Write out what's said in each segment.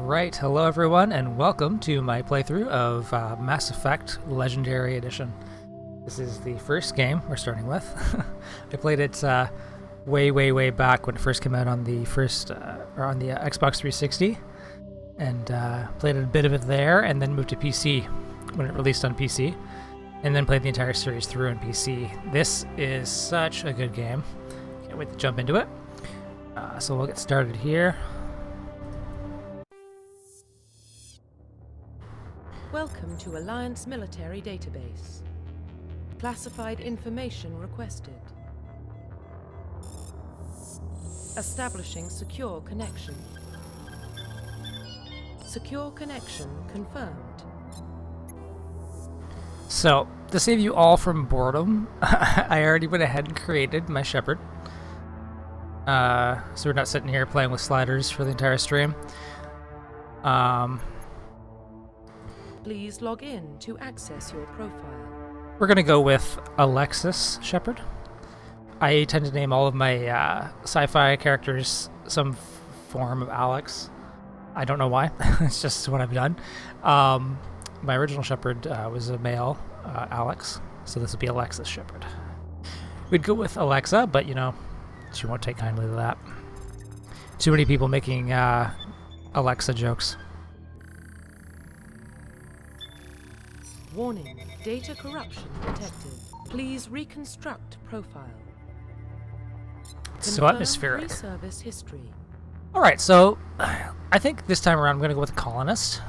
Alright, hello everyone, and welcome to my playthrough of Mass Effect Legendary Edition. This is the first game we're starting with. I played it way back when it first came out on the Xbox 360, and played a bit of it there, and then moved to PC when it released on PC, and then played the entire series through on PC. This is such a good game. Can't wait to jump into it. So we'll get started here. Welcome to Alliance Military Database. Classified information requested. Establishing secure connection. Secure connection confirmed. So, to save you all from boredom, I already went ahead and created my Shepard. So we're not sitting here playing with sliders for the entire stream. Please log in to access your profile. We're going to go with Alexis Shepard. I tend to name all of my sci-fi characters some form of Alex. I don't know why. It's just what I've done. My original Shepard was a male, Alex, so this will be Alexis Shepard. We'd go with Alexa, but you know, she won't take kindly to that. Too many people making Alexa jokes. Warning, data corruption detected. Please reconstruct profile. So atmospheric. Pre-service history. Alright, so I think this time around I'm going to go with a colonist.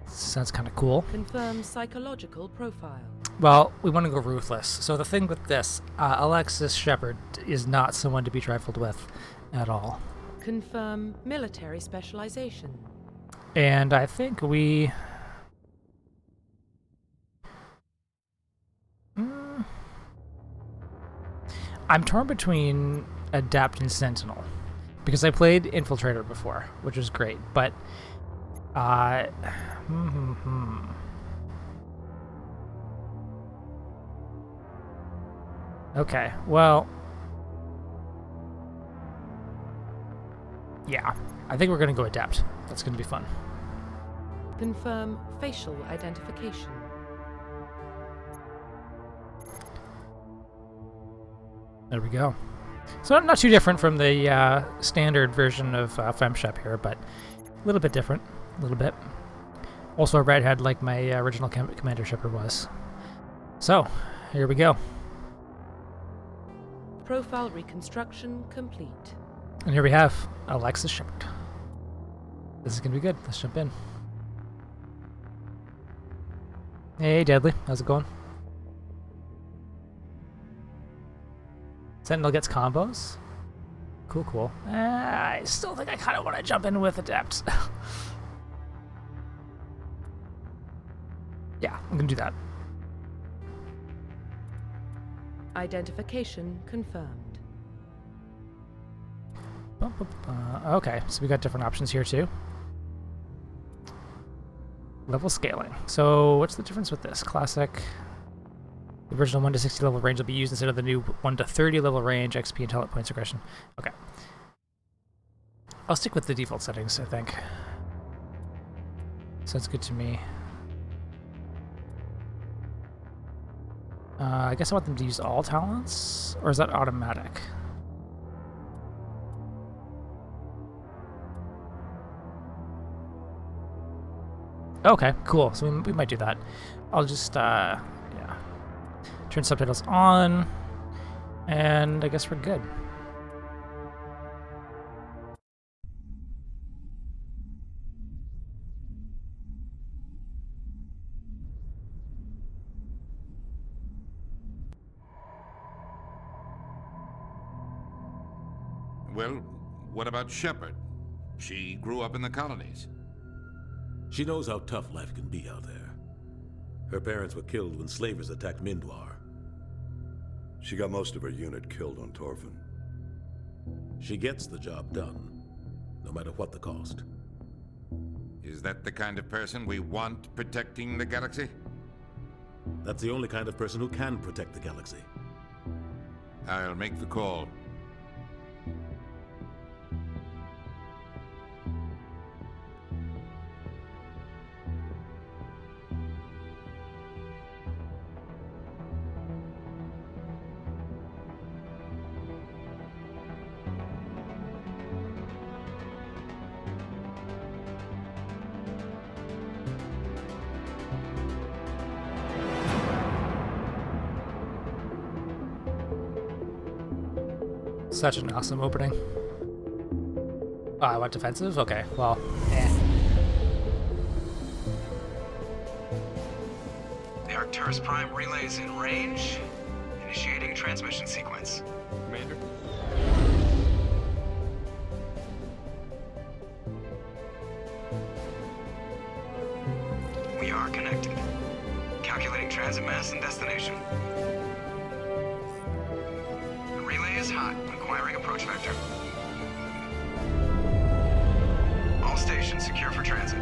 Sounds kind of cool. Confirm psychological profile. Well, we want to go ruthless. So the thing with this, Alexis Shepard is not someone to be trifled with at all. Confirm military specialization. And I think we... I'm torn between Adept and Sentinel, because I played Infiltrator before, which was great, but okay, well, yeah, I think we're going to go Adept. That's going to be fun. Confirm facial identification. There we go. So not too different from the standard version of FemShep here, but a little bit different, a little bit. Also a redhead like my original Commander Shepard was. So, here we go. Profile reconstruction complete. And here we have Alexis Shepard. This is going to be good. Let's jump in. Hey, Deadly. How's it going? Sentinel gets combos. Cool. I still think I kind of want to jump in with Adept. Yeah, I'm going to do that. Identification confirmed. Okay, so we got different options here too. Level scaling. So what's the difference with this? Classic. The original 1 to 60 level range will be used instead of the new 1 to 30 level range, XP and talent points aggression. Okay. I'll stick with the default settings, I think. Sounds good to me. I guess I want them to use all talents? Or is that automatic? Okay, cool. So we might do that. I'll just, yeah. Turn subtitles on, and I guess we're good. Well, what about Shepard? She grew up in the colonies. She knows how tough life can be out there. Her parents were killed when slavers attacked Mindwar. She got most of her unit killed on Torfin. She gets the job done, no matter what the cost. Is that the kind of person we want protecting the galaxy? That's the only kind of person who can protect the galaxy. I'll make the call. Such an awesome opening. Oh, I went defensive? Okay, well, The Arcturus Prime relay is in range. Initiating transmission sequence. Commander? We are connected. Calculating transit mass and destination. The relay is hot. Acquiring approach vector. All stations secure for transit.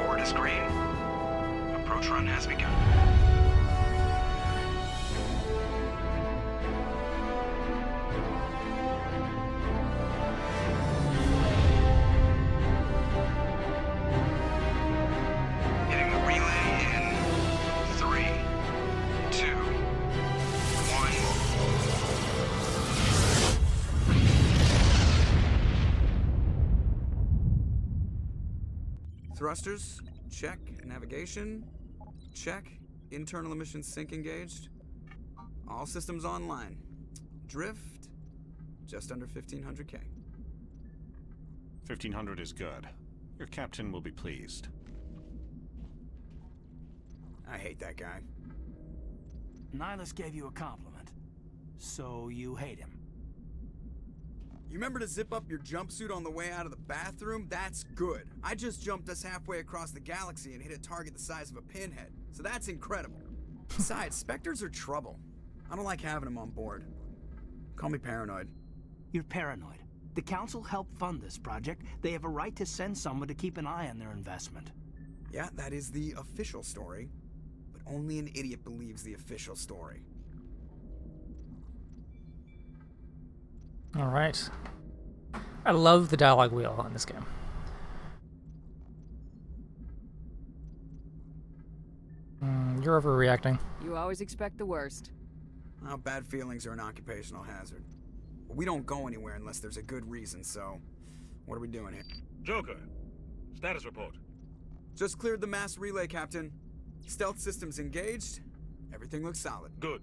Board is green. Approach run has begun. Hitting the relay in 3, 2, 1. Thrusters, check. Navigation, check. Internal emissions sync engaged. All systems online. Drift, just under 1500K. 1500 is good. Your captain will be pleased. I hate that guy. Nihilus gave you a compliment, so you hate him. You remember to zip up your jumpsuit on the way out of the bathroom? That's good. I just jumped us halfway across the galaxy and hit a target the size of a pinhead, so that's incredible. Besides, Spectres are trouble. I don't like having them on board. Call me paranoid. You're paranoid. The Council helped fund this project. They have a right to send someone to keep an eye on their investment. Yeah, that is the official story, but only an idiot believes the official story. all right. I love the dialogue wheel in this game. You're overreacting. You always expect the worst. Well, bad feelings are an occupational hazard. But we don't go anywhere unless there's a good reason, so what are we doing here? Joker, status report. Just cleared the mass relay, Captain. Stealth systems engaged. Everything looks solid. Good.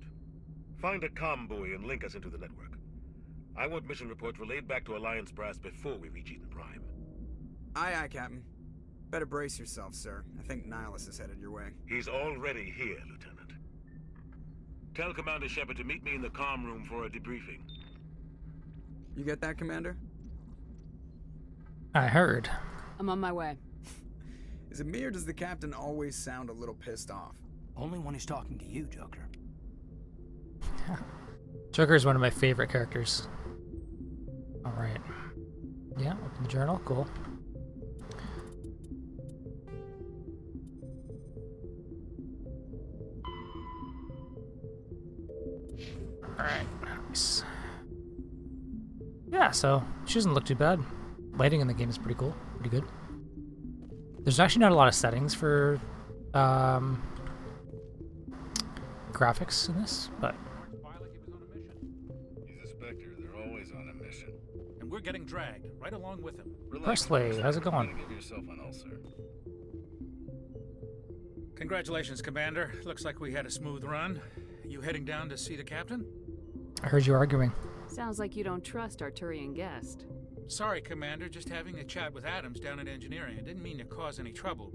Find a comm buoy and link us into the network. I want mission reports relayed back to Alliance brass before we reach Eden Prime. Aye, aye, Captain. Better brace yourself, sir. I think Nihilus is headed your way. He's already here, Lieutenant. Tell Commander Shepard to meet me in the comm room for a debriefing. You get that, Commander? I heard. I'm on my way. Is it me or does the Captain always sound a little pissed off? Only when he's talking to you, Joker. Joker is one of my favorite characters. All right. Yeah, open the journal. Cool. All right. Nice. Yeah, so she doesn't look too bad. Lighting in the game is pretty cool. Pretty good. There's actually not a lot of settings for graphics in this, but He's a Spectre. They're always on a mission. And we're getting dragged right along with him. Presley, how's it going? Give yourself an ulcer. Congratulations, Commander. Looks like we had a smooth run. You heading down to see the captain? I heard you arguing. Sounds like you don't trust Arturian guest. Sorry, Commander. Just having a chat with Adams down at engineering. I didn't mean to cause any trouble.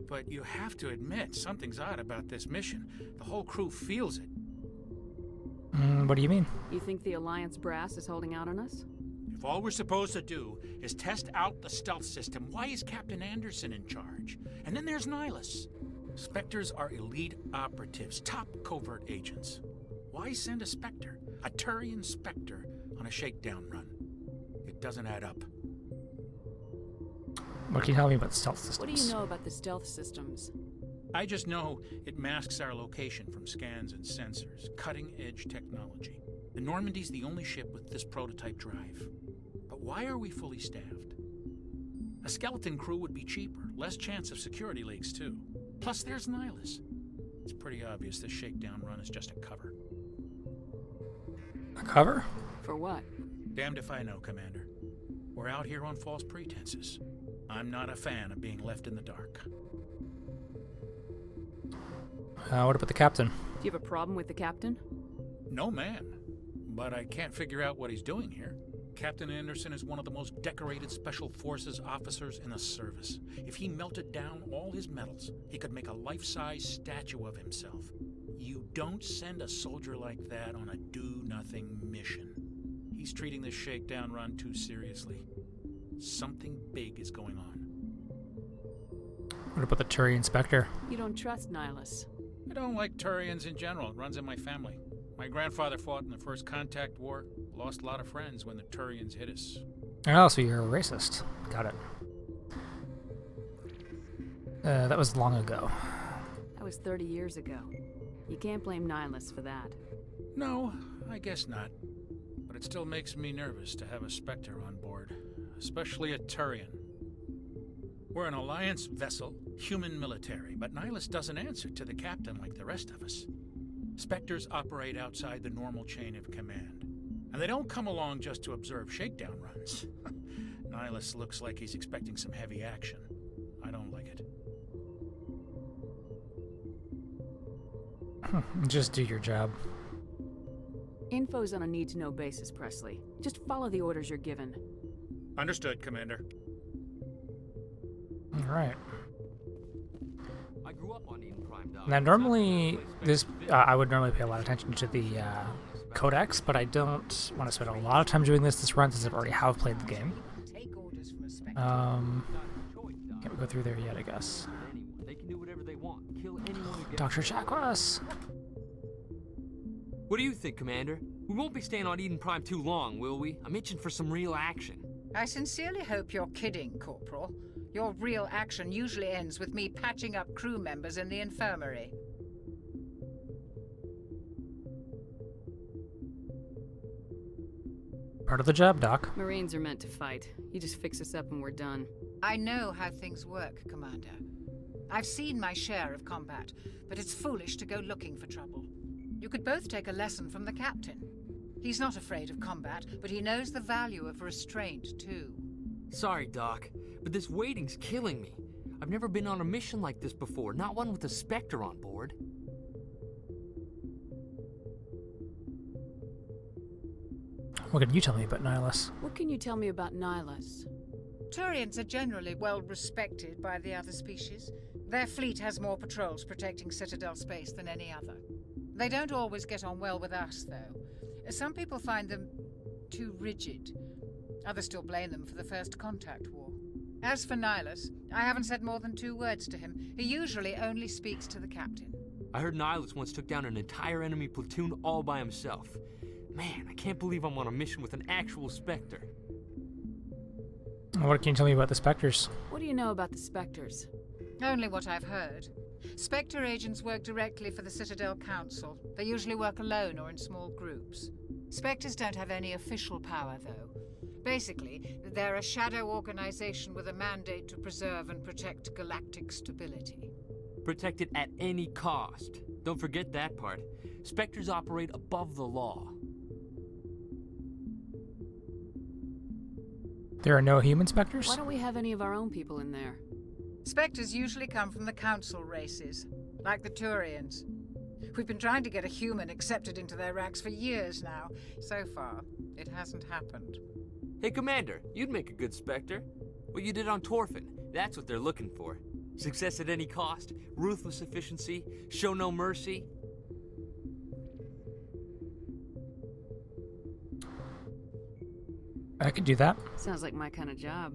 But you have to admit, something's odd about this mission. The whole crew feels it. What do you mean? You think the Alliance brass is holding out on us? If all we're supposed to do is test out the stealth system, why is Captain Anderson in charge? And then there's Nihilus. Spectres are elite operatives, top covert agents. Why send a Spectre, a Turian Spectre, on a shakedown run? It doesn't add up. What can you tell me about stealth systems? What do you know about the stealth systems? I just know it masks our location from scans and sensors. Cutting-edge technology. The Normandy's the only ship with this prototype drive. But why are we fully staffed? A skeleton crew would be cheaper, less chance of security leaks too. Plus there's Nihilus. It's pretty obvious this shakedown run is just a cover. A cover? For what? Damned if I know, Commander. We're out here on false pretenses. I'm not a fan of being left in the dark. What about the captain? Do you have a problem with the captain? No, man. But I can't figure out what he's doing here. Captain Anderson is one of the most decorated Special Forces officers in the service. If he melted down all his medals, he could make a life-size statue of himself. You don't send a soldier like that on a do-nothing mission. He's treating this shakedown run too seriously. Something big is going on. What about the Turian Spectre? You don't trust Nihilus. I don't like Turians in general. It runs in my family. My grandfather fought in the First Contact War. Lost a lot of friends when the Turians hit us. Oh, so you're a racist. Got it. That was long ago. That was 30 years ago. You can't blame Nihilus for that. No, I guess not. But it still makes me nervous to have a Spectre on board. Especially a Turian. We're an Alliance vessel, human military, but Nihilus doesn't answer to the captain like the rest of us. Spectres operate outside the normal chain of command. And they don't come along just to observe shakedown runs. Nihilus looks like he's expecting some heavy action. I don't like it. Just do your job. Info's on a need-to-know basis, Presley. Just follow the orders you're given. Understood, Commander. Alright. I grew up on Eden Prime, Now normally, I would normally pay a lot of attention to the codex, but I don't want to spend a lot of time doing this run since I've already played the game. Can't go through there yet, I guess. They can do whatever they want. Kill anyone who gets Dr. Chakwas! What do you think, Commander? We won't be staying on Eden Prime too long, will we? I'm itching for some real action. I sincerely hope you're kidding, Corporal. Your real action usually ends with me patching up crew members in the infirmary. Part of the job, Doc. Marines are meant to fight. You just fix us up and we're done. I know how things work, Commander. I've seen my share of combat, but it's foolish to go looking for trouble. You could both take a lesson from the captain. He's not afraid of combat, but he knows the value of restraint, too. Sorry, Doc, but this waiting's killing me. I've never been on a mission like this before, not one with a Spectre on board. What can you tell me about Nihilus? What can you tell me about Nihilus? Turians are generally well respected by the other species. Their fleet has more patrols protecting Citadel space than any other. They don't always get on well with us, though. Some people find them too rigid. Others still blame them for the First Contact War. As for Nihilus, I haven't said more than 2 words to him. He usually only speaks to the captain. I heard Nihilus once took down an entire enemy platoon all by himself. Man, I can't believe I'm on a mission with an actual Spectre. What can you tell me about the Spectres? What do you know about the Spectres? Only what I've heard. Spectre agents work directly for the Citadel Council. They usually work alone or in small groups. Spectres don't have any official power, though. Basically, they're a shadow organization with a mandate to preserve and protect galactic stability. Protect it at any cost. Don't forget that part. Spectres operate above the law. There are no human Spectres? Why don't we have any of our own people in there? Spectres usually come from the Council races, like the Turians. We've been trying to get a human accepted into their ranks for years now. So far, it hasn't happened. Hey, Commander, you'd make a good Spectre. What you did on Torfin, that's what they're looking for. Success at any cost, ruthless efficiency, show no mercy. I could do that. Sounds like my kind of job.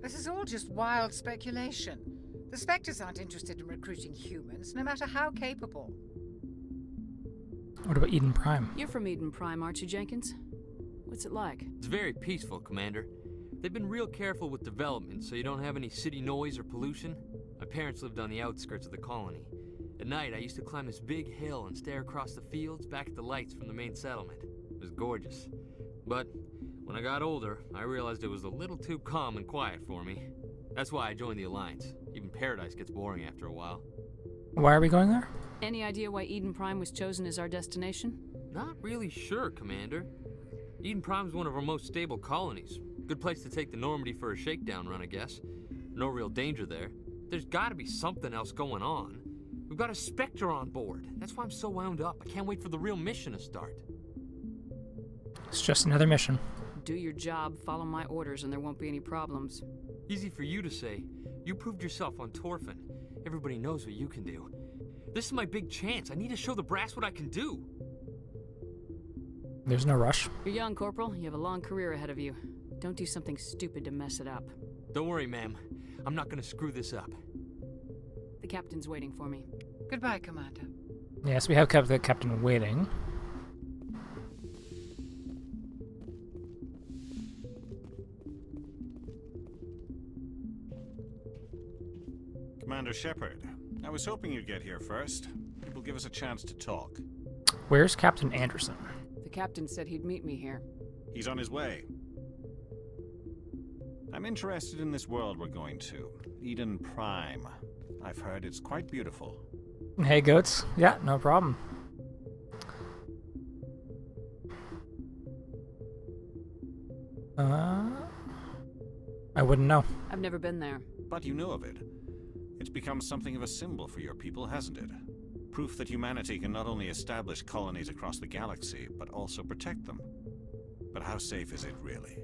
This is all just wild speculation. The Spectres aren't interested in recruiting humans, no matter how capable. What about Eden Prime? You're from Eden Prime, aren't you, Jenkins? What's it like? It's very peaceful, Commander. They've been real careful with development, so you don't have any city noise or pollution. My parents lived on the outskirts of the colony. At night, I used to climb this big hill and stare across the fields back at the lights from the main settlement. It was gorgeous. But when I got older, I realized it was a little too calm and quiet for me. That's why I joined the Alliance. Even Paradise gets boring after a while. Why are we going there? Any idea why Eden Prime was chosen as our destination? Not really sure, Commander. Eden Prime's one of our most stable colonies. Good place to take the Normandy for a shakedown run, I guess. No real danger there. There's gotta be something else going on. We've got a Spectre on board. That's why I'm so wound up. I can't wait for the real mission to start. It's just another mission. Do your job, follow my orders, and there won't be any problems. Easy for you to say. You proved yourself on Torfin. Everybody knows what you can do. This is my big chance. I need to show the brass what I can do. There's no rush. You're young, Corporal. You have a long career ahead of you. Don't do something stupid to mess it up. Don't worry, ma'am. I'm not gonna screw this up. The captain's waiting for me. Goodbye, Commander. Yes, we have kept the captain waiting. Commander Shepard, I was hoping you'd get here first. It will give us a chance to talk. Where's Captain Anderson? The captain said he'd meet me here. He's on his way. I'm interested in this world we're going to, Eden Prime. I've heard it's quite beautiful. Hey, goats. Yeah, no problem. I wouldn't know. I've never been there. But you know of it. It's become something of a symbol for your people, hasn't it? Proof that humanity can not only establish colonies across the galaxy, but also protect them. But how safe is it, really?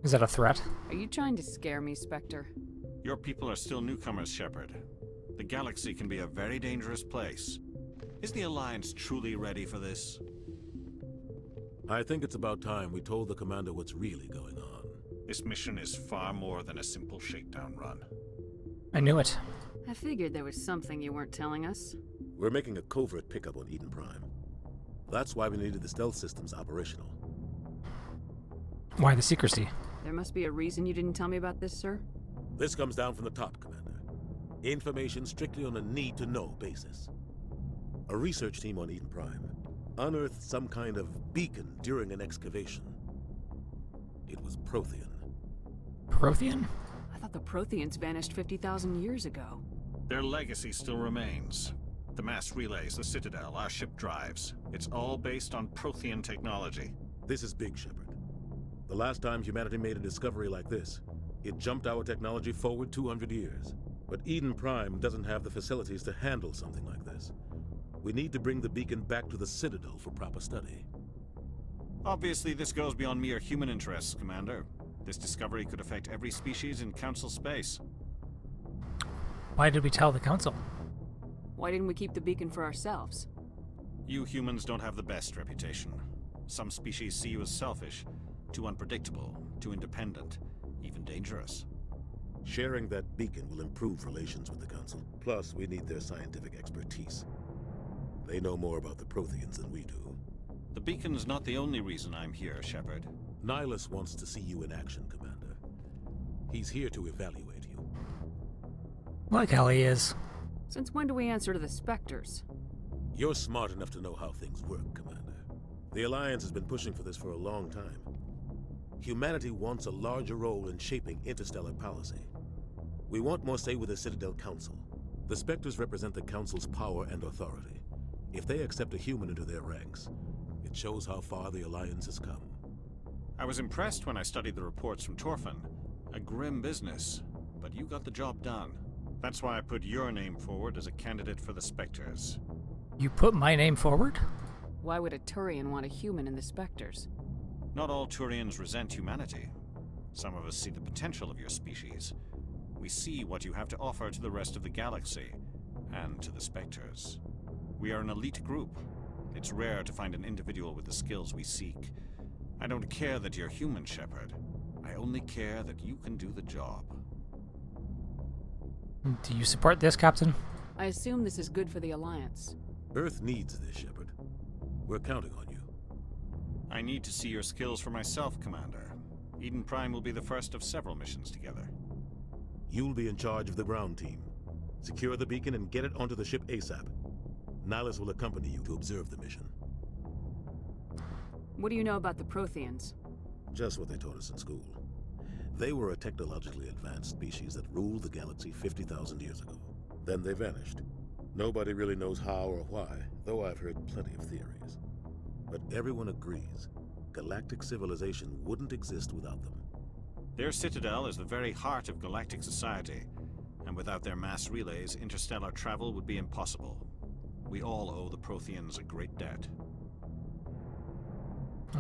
Is that a threat? Are you trying to scare me, Spectre? Your people are still newcomers, Shepard. The galaxy can be a very dangerous place. Is the Alliance truly ready for this? I think it's about time we told the commander what's really going on. This mission is far more than a simple shakedown run. I knew it. I figured there was something you weren't telling us. We're making a covert pickup on Eden Prime. That's why we needed the stealth systems operational. Why the secrecy? There must be a reason you didn't tell me about this, sir? This comes down from the top, Commander. Information strictly on a need-to-know basis. A research team on Eden Prime unearthed some kind of beacon during an excavation. It was Prothean. Prothean? I thought the Protheans vanished 50,000 years ago. Their legacy still remains. The mass relays, the Citadel, our ship drives. It's all based on Prothean technology. This is big, Shepard. The last time humanity made a discovery like this, it jumped our technology forward 200 years. But Eden Prime doesn't have the facilities to handle something like this. We need to bring the beacon back to the Citadel for proper study. Obviously, this goes beyond mere human interests, Commander. This discovery could affect every species in Council space. Why did we tell the Council? Why didn't we keep the beacon for ourselves? You humans don't have the best reputation. Some species see you as selfish, too unpredictable, too independent, even dangerous. Sharing that beacon will improve relations with the Council. Plus, we need their scientific expertise. They know more about the Protheans than we do. The beacon's not the only reason I'm here, Shepard. Nihilus wants to see you in action, Commander. He's here to evaluate you. Like how he is. Since when do we answer to the Spectres? You're smart enough to know how things work, Commander. The Alliance has been pushing for this for a long time. Humanity wants a larger role in shaping interstellar policy. We want more say with the Citadel Council. The Spectres represent the Council's power and authority. If they accept a human into their ranks, it shows how far the Alliance has come. I was impressed when I studied the reports from Torfin. A grim business, but you got the job done. That's why I put your name forward as a candidate for the Spectres. You put my name forward? Why would a Turian want a human in the Spectres? Not all Turians resent humanity. Some of us see the potential of your species. We see what you have to offer to the rest of the galaxy, and to the Spectres. We are an elite group. It's rare to find an individual with the skills we seek. I don't care that you're human, Shepard. I only care that you can do the job. Do you support this, Captain? I assume this is good for the Alliance. Earth needs this, Shepard. We're counting on you. I need to see your skills for myself, Commander. Eden Prime will be the first of several missions together. You'll be in charge of the ground team. Secure the beacon and get it onto the ship ASAP. Nihilus will accompany you to observe the mission. What do you know about the Protheans? Just what they taught us in school. They were a technologically advanced species that ruled the galaxy 50,000 years ago. Then they vanished. Nobody really knows how or why, though I've heard plenty of theories. But everyone agrees, galactic civilization wouldn't exist without them. Their citadel is the very heart of galactic society, and without their mass relays, interstellar travel would be impossible. We all owe the Protheans a great debt.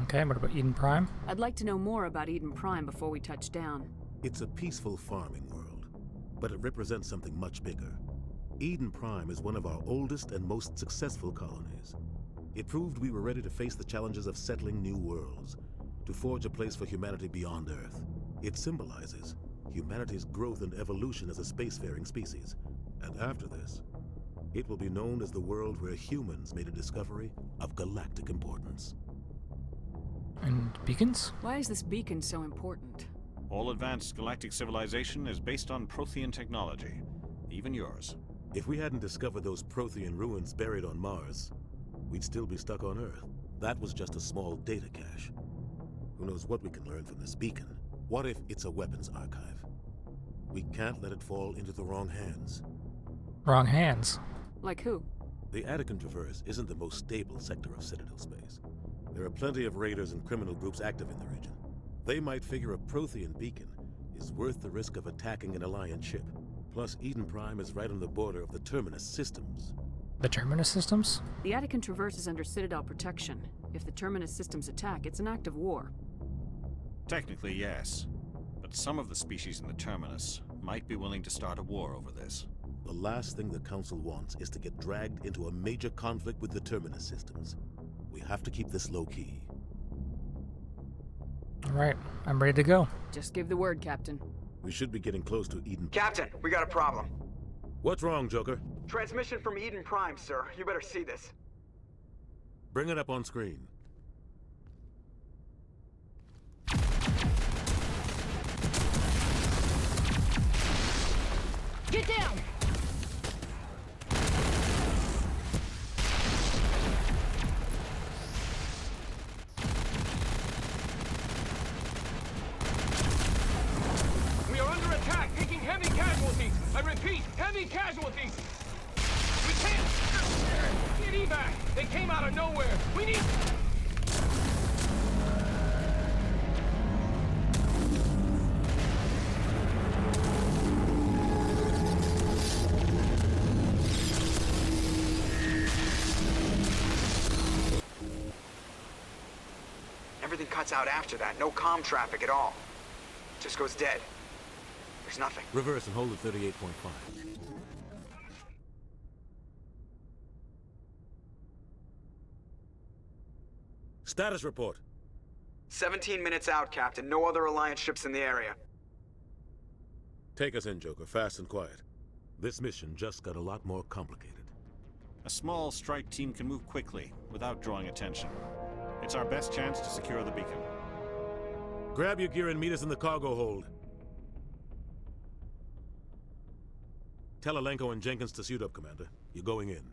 Okay, what about Eden Prime? I'd like to know more about Eden Prime before we touch down. It's a peaceful farming world, but it represents something much bigger. Eden Prime is one of our oldest and most successful colonies. It proved we were ready to face the challenges of settling new worlds, to forge a place for humanity beyond Earth. It symbolizes humanity's growth and evolution as a spacefaring species. And after this, it will be known as the world where humans made a discovery of galactic importance. And beacons? Why is this beacon so important? All advanced galactic civilization is based on Prothean technology, even yours. If we hadn't discovered those Prothean ruins buried on Mars, we'd still be stuck on Earth. That was just a small data cache. Who knows what we can learn from this beacon? What if it's a weapons archive? We can't let it fall into the wrong hands. Wrong hands? Like who? The Attican Traverse isn't the most stable sector of Citadel space. There are plenty of raiders and criminal groups active in the region. They might figure a Prothean beacon is worth the risk of attacking an Alliance ship. Plus, Eden Prime is right on the border of the Terminus systems. The Terminus systems? The Attican Traverse is under Citadel protection. If the Terminus systems attack, it's an act of war. Technically, yes. But some of the species in the Terminus might be willing to start a war over this. The last thing the Council wants is to get dragged into a major conflict with the Terminus systems. We have to keep this low-key. Alright, I'm ready to go. Just give the word, Captain. We should be getting close to Eden. Captain, we got a problem. What's wrong, Joker? Transmission from Eden Prime, sir. You better see this. Bring it up on screen. Get down! We are under attack, taking heavy casualties. I repeat, heavy casualties. We can't get evac. They came out of nowhere. We need. Everything cuts out after that. No comm traffic at all. Just goes dead. There's nothing. Reverse and hold at 38.5. Status report. 17 minutes out, Captain. No other Alliance ships in the area. Take us in, Joker, fast and quiet. This mission just got a lot more complicated. A small strike team can move quickly, without drawing attention. It's our best chance to secure the beacon. Grab your gear and meet us in the cargo hold. Tell Alenko and Jenkins to suit up, Commander. You're going in.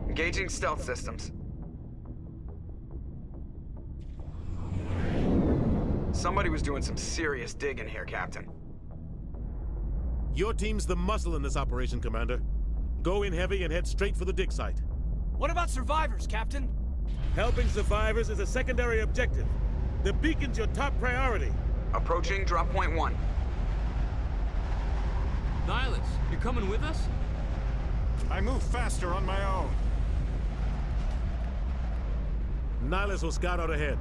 Engaging stealth systems. Somebody was doing some serious digging here, Captain. Your team's the muscle in this operation, Commander. Go in heavy and head straight for the dig site. What about survivors, Captain? Helping survivors is a secondary objective. The beacon's your top priority. Approaching drop point 1. Nihilus, you're coming with us? I move faster on my own. Nihilus will scout out ahead.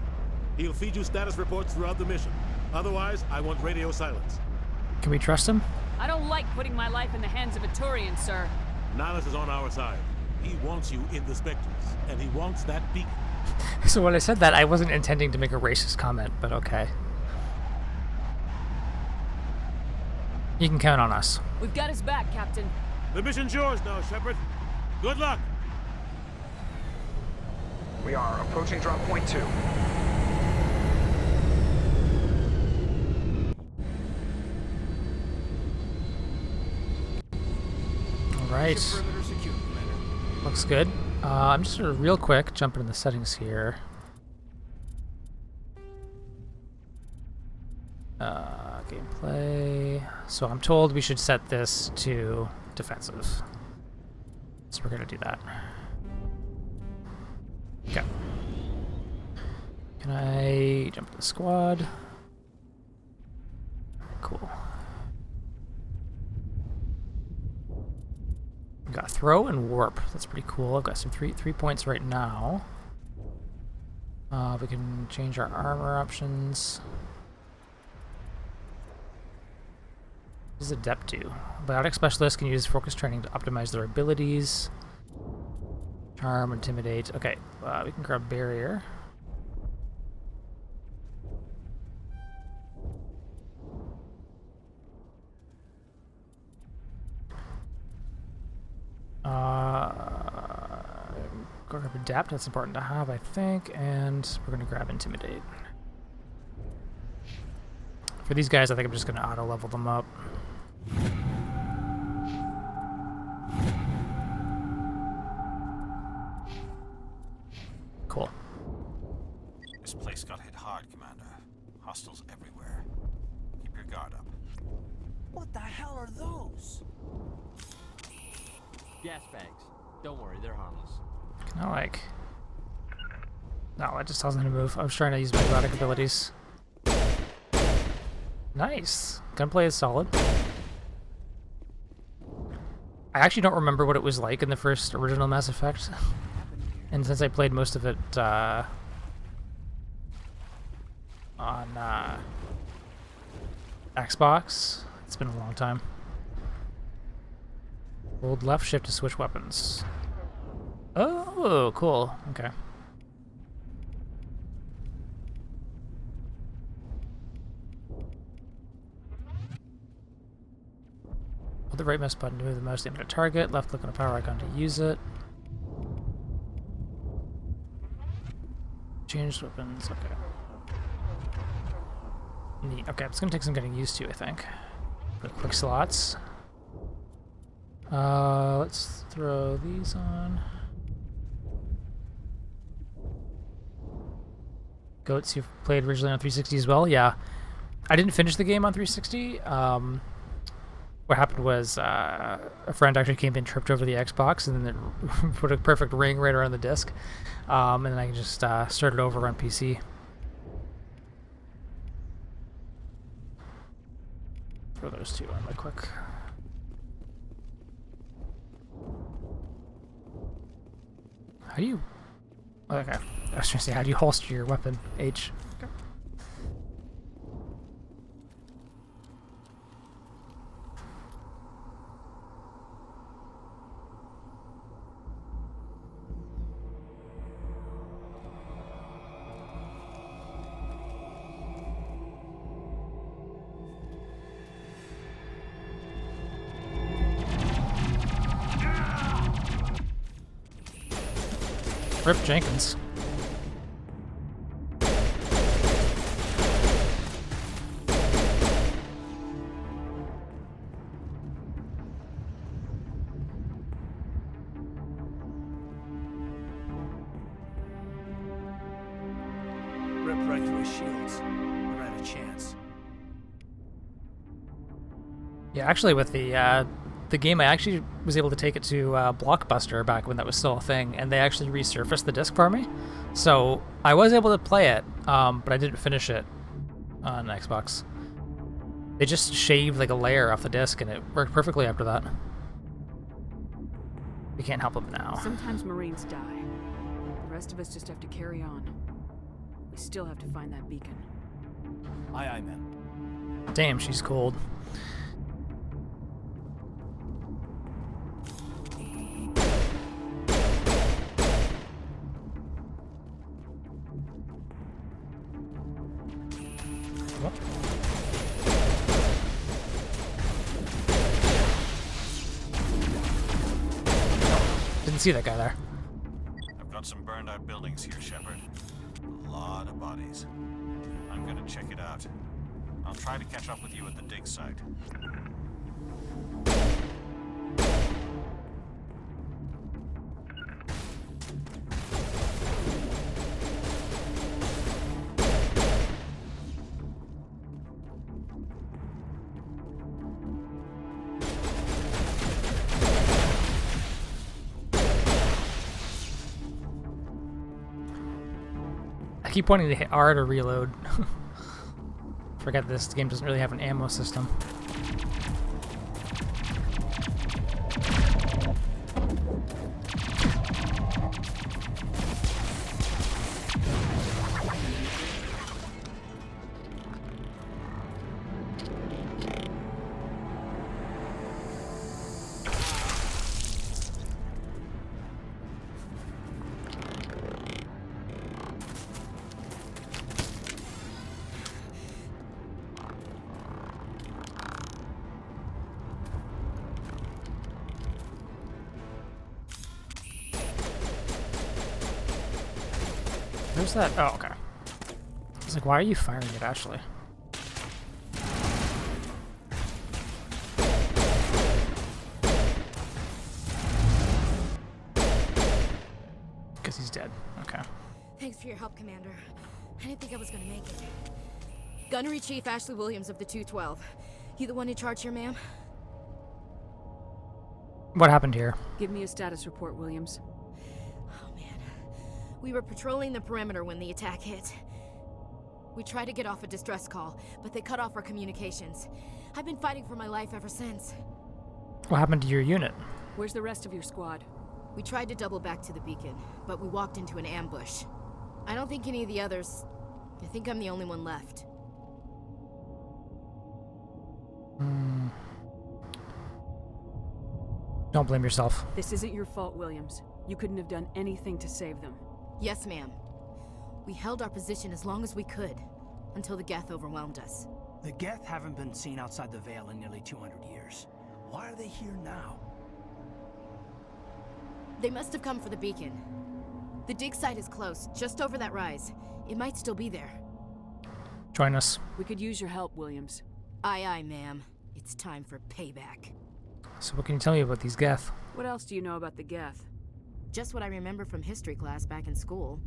He'll feed you status reports throughout the mission. Otherwise, I want radio silence. Can we trust him? I don't like putting my life in the hands of a Turian, sir. Nihilus is on our side. He wants you in the Spectres, and he wants that beacon. So when I said that, I wasn't intending to make a racist comment, but okay. You can count on us. We've got his back, Captain. The mission's yours now, Shepard. Good luck! We are approaching drop point 2. Alright. Looks good. I'm just gonna real quick jump into the settings here. Gameplay. So I'm told we should set this to defensive. So we're going to do that. Okay. Can I jump to the squad? Cool. We've got throw and warp. That's pretty cool. I've got some three points right now. We can change our armor options. What does Adept do? Biotic Specialists can use focus training to optimize their abilities. Charm, Intimidate. Okay, we can grab Barrier. Grab Adapt, that's important to have, I think, and we're going to grab Intimidate. For these guys, I think I'm just going to auto-level them up. Cool. This place got hit hard, Commander. Hostiles everywhere. Keep your guard up. What the hell are those? Gas bags. Don't worry, they're harmless. Can I, like... No, that just tells me to move. I was trying to use my biotic abilities. Nice. Gunplay is solid. I actually don't remember what it was like in the first original Mass Effect. And since I played most of it on Xbox, it's been a long time. Hold left shift to switch weapons. Oh, cool. Okay. Hold the right mouse button to move the mouse to aim at a target. Left click on a power icon to use it. Change weapons. Okay. Neat. Okay, it's gonna take some getting used to, I think. Quick slots. Let's throw these on. Goats, you've played originally on 360 as well? Yeah. I didn't finish the game on 360. What happened was a friend actually came in, tripped over the Xbox, and then it put a perfect ring right around the disc. And then I just started over on PC. Throw those two on real quick. How do you... Okay. I was trying to say, how do you holster your weapon? H. Okay. Rip Jenkins. Rip right through his shields. Never had a chance. Yeah, actually, with the game, I actually was able to take it to Blockbuster back when that was still a thing, and they actually resurfaced the disc for me. So I was able to play it, but I didn't finish it on Xbox. They just shaved like a layer off the disc, and it worked perfectly after that. We can't help them now. Sometimes Marines die. The rest of us just have to carry on. We still have to find that beacon. Aye, aye, man. Damn, she's cold. Didn't see that guy there. I've got some burned out buildings here, Shepard. A lot of bodies. I'm gonna check it out. I'll try to catch up with you at the dig site. I keep wanting to hit R to reload. Forget this game doesn't really have an ammo system. Where's that? Oh, okay. I was like, why are you firing it, Ashley? Because he's dead. Okay. Thanks for your help, Commander. I didn't think I was gonna make it. Gunnery Chief Ashley Williams of the 212. You the one in charge here, ma'am? What happened here? Give me a status report, Williams. Oh, man. We were patrolling the perimeter when the attack hit. We tried to get off a distress call, but they cut off our communications. I've been fighting for my life ever since. What happened to your unit? Where's the rest of your squad? We tried to double back to the beacon, but we walked into an ambush. I don't think any of the others... I think I'm the only one left. Don't blame yourself. This isn't your fault, Williams. You couldn't have done anything to save them. Yes, ma'am. We held our position as long as we could, until the Geth overwhelmed us. The Geth haven't been seen outside the Veil in nearly 200 years. Why are they here now? They must have come for the beacon. The dig site is close, just over that rise. It might still be there. Join us. We could use your help, Williams. Aye, aye, ma'am. It's time for payback. So what can you tell me about these Geth? What else do you know about the Geth? Just what I remember from history class back in school.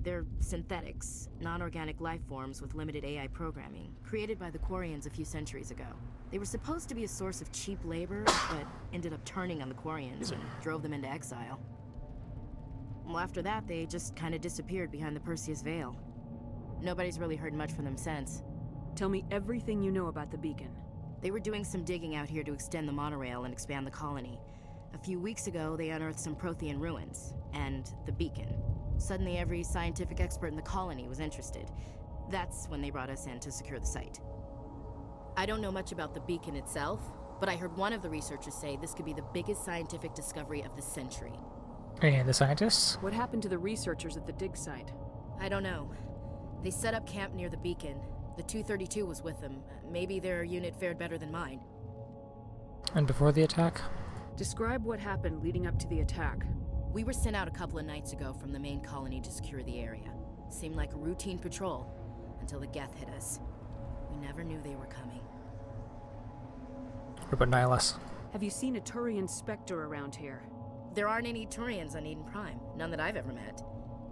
They're synthetics, non-organic life forms with limited AI programming, created by the Quarians a few centuries ago. They were supposed to be a source of cheap labor, but ended up turning on the Quarians and drove them into exile. Well, after that, they just kind of disappeared behind the Perseus Veil. Nobody's really heard much from them since. Tell me everything you know about the beacon. They were doing some digging out here to extend the monorail and expand the colony. A few weeks ago, they unearthed some Prothean ruins, and the beacon. Suddenly, every scientific expert in the colony was interested. That's when they brought us in to secure the site. I don't know much about the beacon itself, but I heard one of the researchers say this could be the biggest scientific discovery of the century. And the scientists? What happened to the researchers at the dig site? I don't know. They set up camp near the beacon. The 232 was with them. Maybe their unit fared better than mine. And before the attack? Describe what happened leading up to the attack. We were sent out a couple of nights ago from the main colony to secure the area. Seemed like a routine patrol, until the Geth hit us. We never knew they were coming. What about Nihilus? Have you seen a Turian Spectre around here? There aren't any Turians on Eden Prime. None that I've ever met.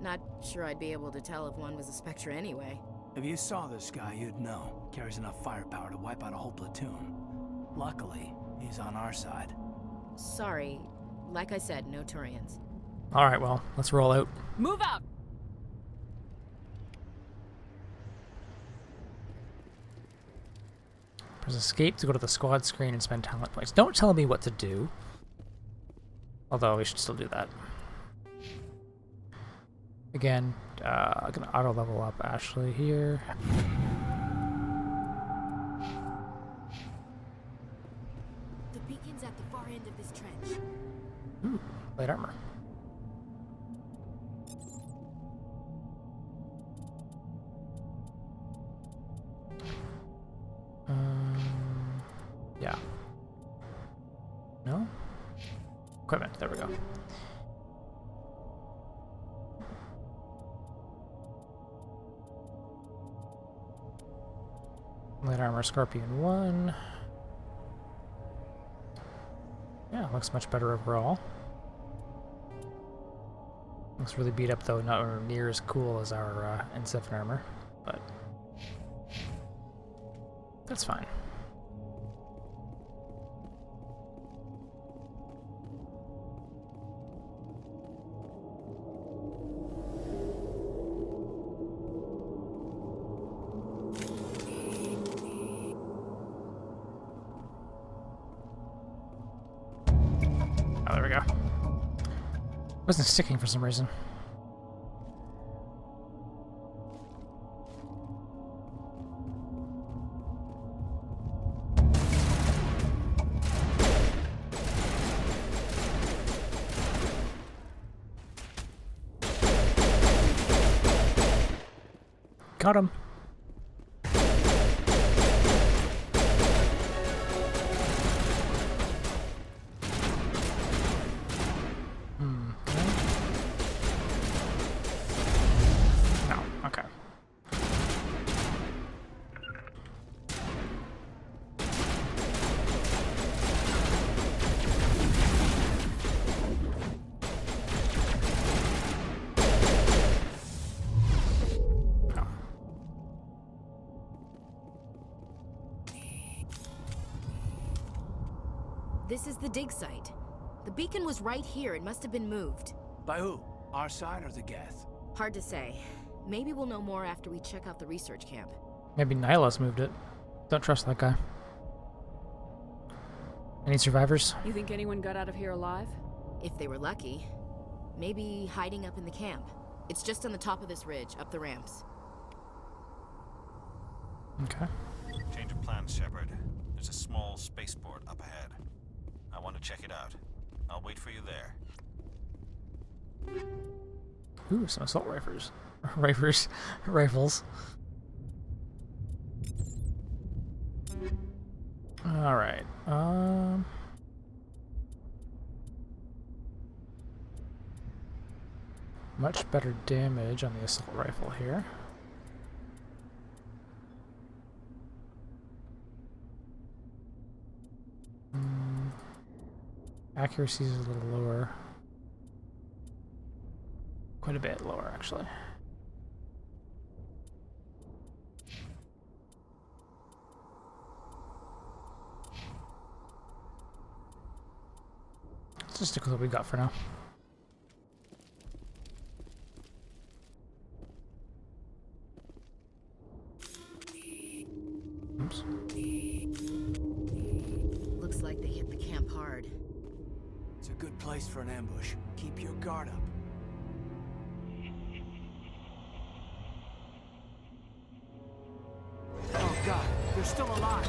Not sure I'd be able to tell if one was a Spectre anyway. If you saw this guy, you'd know. Carries enough firepower to wipe out a whole platoon. Luckily, he's on our side. Sorry. Like I said, no Turians. Alright, well, let's roll out. Move out! Press escape to go to the squad screen and spend talent points. Don't tell me what to do. Although we should still do that. Again, I'm gonna auto level up Ashley here. The beacon's at the far end of this trench. Ooh, light armor. Yeah. No? Equipment, there we go. Light armor Scorpion 1. Yeah, looks much better overall. Looks really beat up though, not near as cool as our N7 armor, but that's fine. Wasn't sticking for some reason. Got him. No, okay. This is the dig site. The beacon was right here. It must have been moved. By who? Our side or the Geth? Hard to say. Maybe we'll know more after we check out the research camp. Maybe Nyla's moved it. Don't trust that guy. Any survivors? You think anyone got out of here alive? If they were lucky. Maybe hiding up in the camp. It's just on the top of this ridge, up the ramps. Okay. Change of plans, Shepard. There's a small spaceport up ahead. I want to check it out. I'll wait for you there. Ooh, some assault rifles. Rifles. Alright. Much better damage on the assault rifle here. Accuracy is a little lower. Quite a bit lower, actually. Let's just stick with what we got for now. Oops. Looks like they hit the camp hard. It's a good place for an ambush. Keep your guard up. Oh god, they're still alive.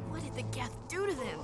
What did the Geth do to them?